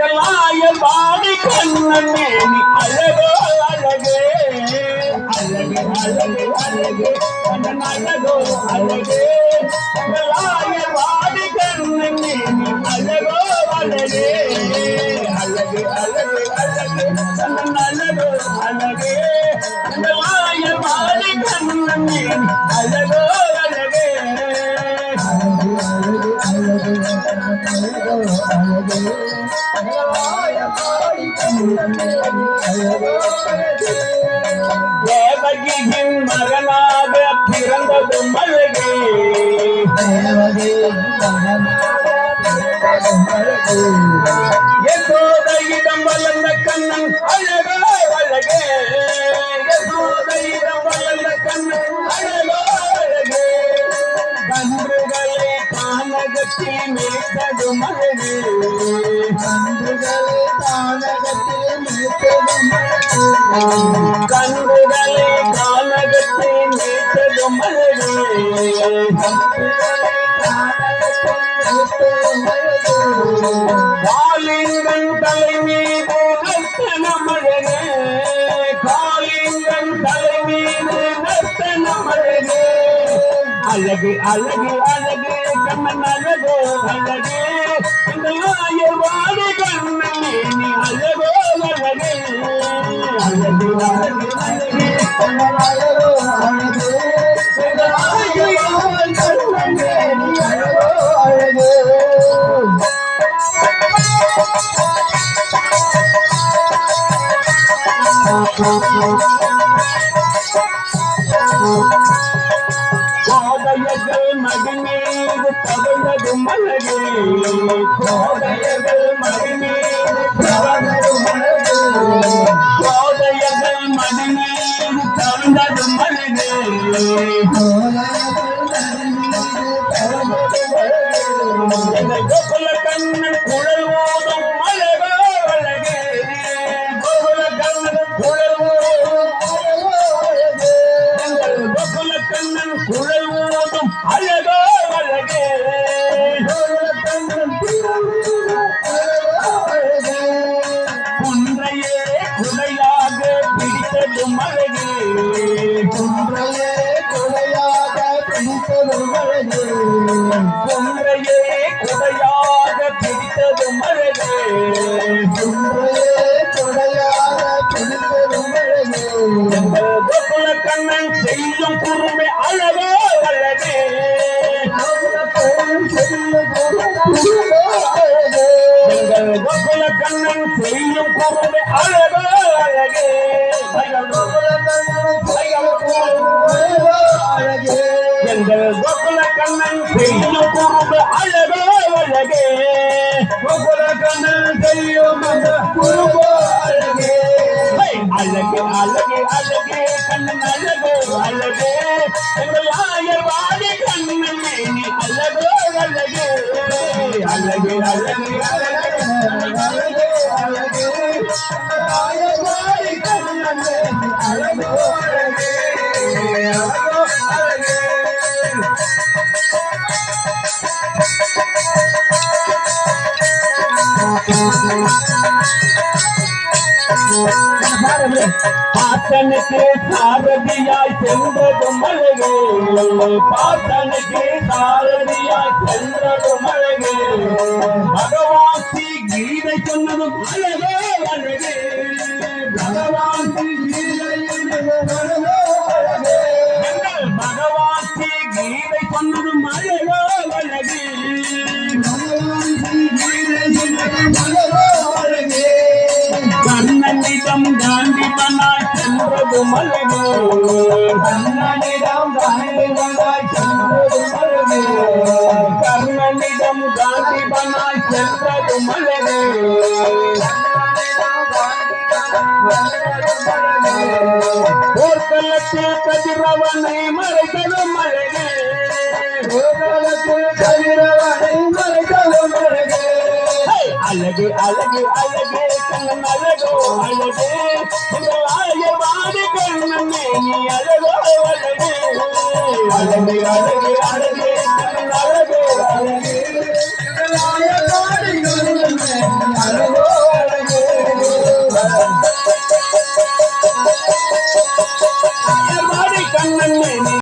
எங்களாய பாடி கண்ணனே நீ அழகோ அழகே அழகு அழகு அழகு கண்ணன் அழகோ அழகே எங்களாய பாடி கண்ணனே நீ அழகோ அழகே அழகு அழகு அழகு கண்ணன் அழகோ அழகே எங்களாய பாடி கண்ணனே அழகோ அழகே தேவகியின் மகனாக பிறந்ததும் அழகே யசோதையிடம் வளர்ந்த கண்ணன் அழகோ அழகே யசோதையிடம் வளர்ந்த கண்ணன் அழகோ அழகே கன்றுகளை கானகத்தில் மீட்டதும் அழகே கன்றுகளை கானகத்தில் மீட்டதும் கன்றுகளை கானகத்தில் மீட்டதும் அழகே காலிங்கன் தலை மீது நர்த்தனம் அழகே காலிங்கன் தலை மீது நர்த்தனம் அழகே அழகு அழகு அழகு கண்ணன் அழகோ அழகே இந்த ஆயவாடி கண்ணன் நீ அழகோ அழகே அழகு அழகு அழகு கண்ணன் அழகோ அழகே இந்த ஆயவாடி கண்ணன் நீ அழகோ அழகே கோதையர்கள் மகிமீது தவழ்ந்ததும் அழகே கோதையர்கள் மகிமீது தவழ்ந்ததும் அழகே கோதையர்கள் மகிமீது தவழ்ந்ததும் அழகே எங்கள் கோகுல கண்ணன் குழல் ஓதும் அழகோ அழகே கோகுல கண்ணன் குழல் ஓதும் எங்கள் கோகுல கண்ணன் குழல் ஓதும் அழகோ அழகே குன்றையே குடையாக பிடித்ததும் அழகே குன்றையே குடையாக பிடித்ததும் அழகே குன்றையே குடையாக பிடித்ததும் அழகே குன்றையே குடையாக பிடித்ததும் அழகே எங்கள் கோகுல கண்ணன் செய்யும் குறுமை அழகோ அழகே எங்கள் கோகுல கண்ணன் செய்யும் குறுமை அழகோ அழகே எங்கள் கோகுல கண்ணன் செய்யும் குறுமை அழகோ அழகே கோகுல கண்ணன் செய்யும் குறும்போ அழகே அழகு அழகு அழகே கண்ணன் அழகோ அழகே எங்கள் ஆயர்வாடி கண்ணன் நீ அழகோ அழகே அழகு அழகு அழகு அழகு அழகு ஆயர்வாடி கண்ணன் அழகோ அழகே அழகோ அழகே பாத்தனுக்கு சாரதியாய் சென்றதும் அழகே பாத்தனுக்கு சாரதியாய் சென்றதும் அழகே பகவான் ஸ்ரீ கீதை சொன்னதும் அழகே அழகே பகவான் ஸ்ரீ கீதை அழகோ அழகே எங்கள் பகவான் ஸ்ரீ கீதை சொன்னதும் அழகோ அழகே பகவான் ஸ்ரீ கீதை சொன்னதும் அழகோ அழகே கண்ணனிடம் காந்திபனாய் சென்றதும் அழகே கண்ணனிடம் காந்திபனாய் சென்றதும் அழகே கண்ணனிடம் காந்திபனாய் சென்றதும் அழகே போர்க்களத்தில் கதிரவனை மறைத்ததும் அழகே போர்க்களத்தில் கதிரவனை மறைத்ததும் அழகே அழகு அழகு அழகே கண்ணன் அழகோ அழகே எங்கள் ஆயர்வாடி கண்ணன் நீ அழகோ அழகே அழகு அழகு அழகே கண்ணன் அழகோ அழகே எங்கள் ஆயர்வாடி கண்ணன் அழகோ கண்ணன்